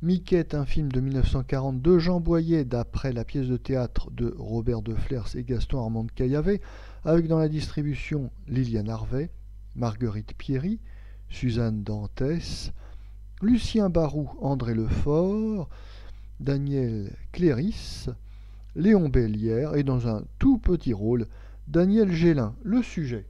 Miquette, un film de 1940 de Jean Boyer d'après la pièce de théâtre de Robert de Flers et Gaston Armand de Caillavet, avec dans la distribution Liliane Harvey, Marguerite Pierry, Suzanne Dantès, Lucien Barou, André Lefort, Daniel Cléris, Léon Bellière et dans un tout petit rôle, Daniel Gélin. Le sujet.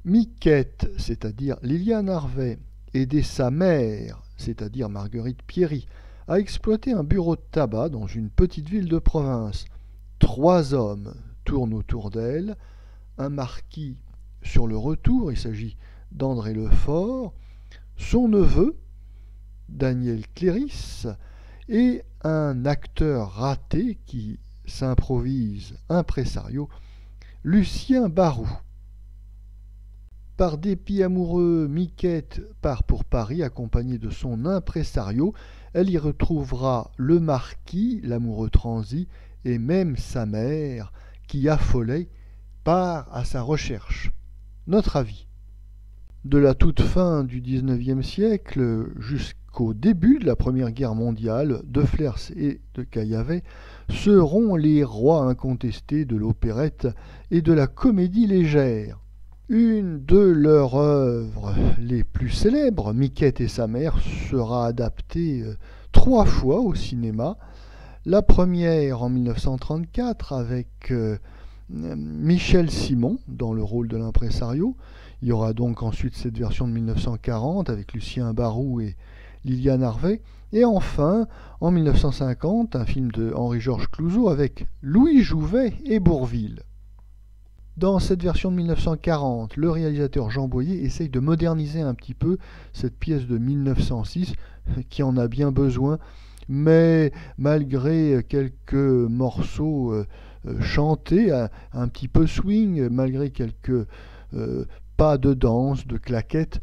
Miquette, c'est-à-dire Liliane Harvey, aidait sa mère, c'est-à-dire Marguerite Pierry, à exploiter un bureau de tabac dans une petite ville de province. 3 hommes tournent autour d'elle, un marquis sur le retour, il s'agit d'André Lefort, son neveu, Daniel Cléris, et un acteur raté qui s'improvise impresario, Lucien Barou. Par dépit amoureux, Miquette part pour Paris accompagnée de son impresario. Elle y retrouvera le marquis, l'amoureux transi, et même sa mère, qui, affolée, part à sa recherche. Notre avis. De la toute fin du XIXe siècle jusqu'au début de la Première Guerre mondiale, de Flers et de Caillavet seront les rois incontestés de l'opérette et de la comédie légère. Une de leurs œuvres les plus célèbres, Miquette et sa mère, sera adaptée 3 fois au cinéma. La première en 1934 avec Michel Simon dans le rôle de l'impresario. Il y aura donc ensuite cette version de 1940 avec Lucien Barou et Liliane Harvey. Et enfin, en 1950, un film de Henri-Georges Clouzot avec Louis Jouvet et Bourvil. Dans cette version de 1940, le réalisateur Jean Boyer essaye de moderniser un petit peu cette pièce de 1906 qui en a bien besoin, mais malgré quelques morceaux chantés, un petit peu swing, malgré quelques pas de danse, de claquettes,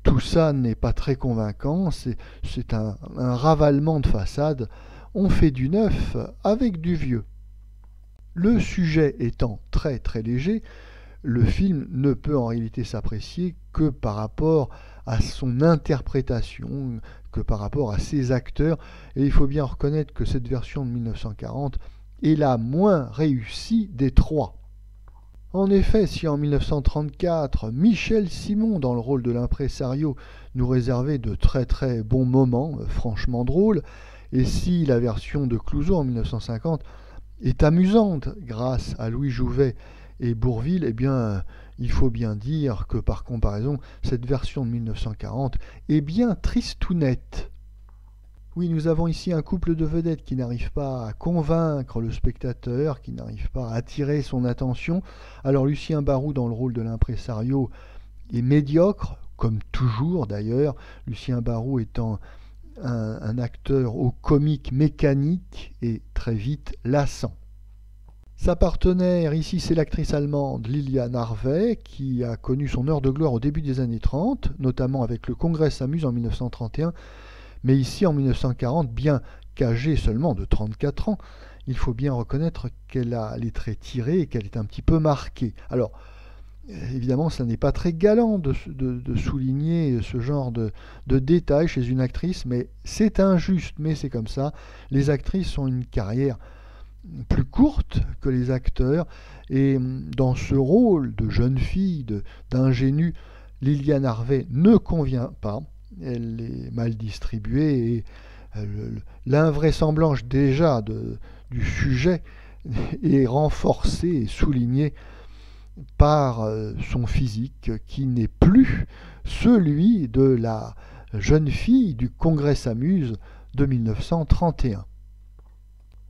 tout ça n'est pas très convaincant, c'est un ravalement de façade. On fait du neuf avec du vieux. Le sujet étant très très léger, le film ne peut en réalité s'apprécier que par rapport à son interprétation, que par rapport à ses acteurs, et il faut bien reconnaître que cette version de 1940 est la moins réussie des 3. En effet, si en 1934, Michel Simon, dans le rôle de l'impresario, nous réservait de très très bons moments, franchement drôles, et si la version de Clouzot en 1950 est amusante grâce à Louis Jouvet et Bourvil, eh bien, il faut bien dire que par comparaison, cette version de 1940 est bien tristounette. Oui, nous avons ici un couple de vedettes qui n'arrive pas à convaincre le spectateur, qui n'arrive pas à attirer son attention. Alors Lucien Barou dans le rôle de l'impresario est médiocre, comme toujours d'ailleurs, Lucien Barou étant un acteur au comique mécanique et très vite lassant. Sa partenaire ici, c'est l'actrice allemande Liliane Harvey, qui a connu son heure de gloire au début des années 30, notamment avec le Congrès s'amuse en 1931, mais ici en 1940, bien qu'âgée seulement de 34 ans, il faut bien reconnaître qu'elle a les traits tirés et qu'elle est un petit peu marquée. Alors, évidemment, ça n'est pas très galant de souligner ce genre de détails chez une actrice, mais c'est injuste, mais c'est comme ça. Les actrices ont une carrière plus courte que les acteurs, et dans ce rôle de jeune fille, d'ingénue, Liliane Harvey ne convient pas. Elle est mal distribuée et l'invraisemblance déjà du sujet est renforcée et soulignée par son physique qui n'est plus celui de la jeune fille du Congrès s'amuse de 1931.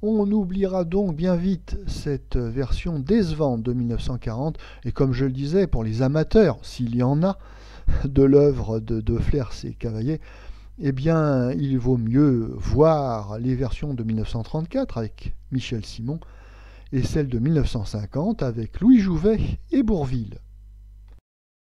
On oubliera donc bien vite cette version décevante de 1940, et comme je le disais, pour les amateurs, s'il y en a, de l'œuvre de Flers et Caillavet, eh bien, il vaut mieux voir les versions de 1934 avec Michel Simon et celle de 1950 avec Louis Jouvet et Bourvil.